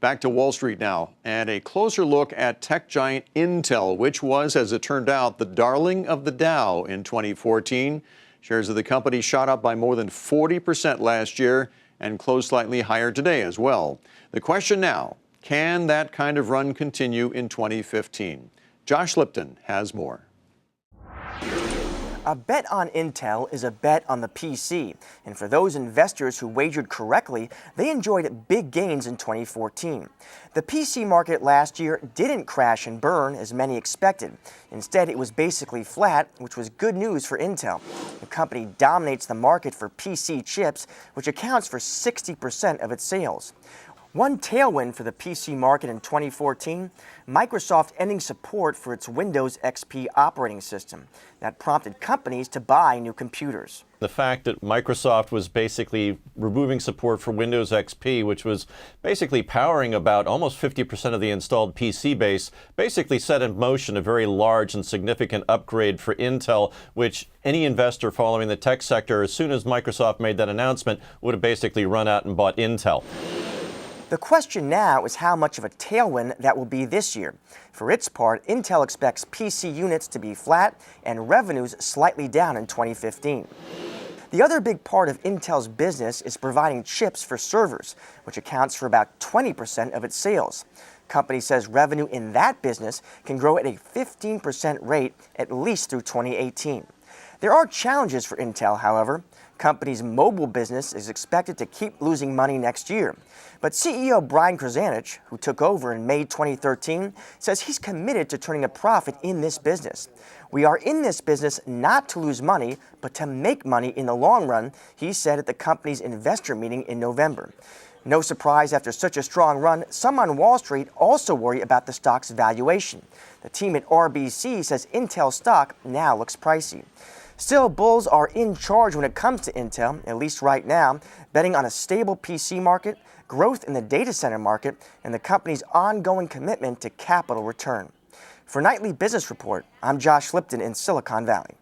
Back to Wall Street now, and a closer look at tech giant Intel, which was, as it turned out, the darling of the Dow in 2014. Shares of the company shot up by more than 40% last year and closed slightly higher today as well. The question now, can that kind of run continue in 2015? Josh Lipton has more. A bet on Intel is a bet on the PC, and for those investors who wagered correctly, they enjoyed big gains in 2014. The PC market last year didn't crash and burn as many expected. Instead, it was basically flat, which was good news for Intel. The company dominates the market for PC chips, which accounts for 60% of its sales. One tailwind for the PC market in 2014, Microsoft ending support for its Windows XP operating system. That prompted companies to buy new computers. The fact that Microsoft was basically removing support for Windows XP, which was basically powering about almost 50% of the installed PC base, basically set in motion a very large and significant upgrade for Intel, which any investor following the tech sector, as soon as Microsoft made that announcement, would have basically run out and bought Intel. The question now is how much of a tailwind that will be this year. For its part, Intel expects PC units to be flat and revenues slightly down in 2015. The other big part of Intel's business is providing chips for servers, which accounts for about 20% of its sales. The company says revenue in that business can grow at a 15% rate at least through 2018. There are challenges for Intel, however. The company's mobile business is expected to keep losing money next year. But CEO Brian Krzanich, who took over in May 2013, says he's committed to turning a profit in this business. "We are in this business not to lose money, but to make money in the long run," he said at the company's investor meeting in November. No surprise, after such a strong run, some on Wall Street also worry about the stock's valuation. The team at RBC says Intel stock now looks pricey. Still, bulls are in charge when it comes to Intel, at least right now, betting on a stable PC market, growth in the data center market, and the company's ongoing commitment to capital return. For Nightly Business Report, I'm Josh Lipton in Silicon Valley.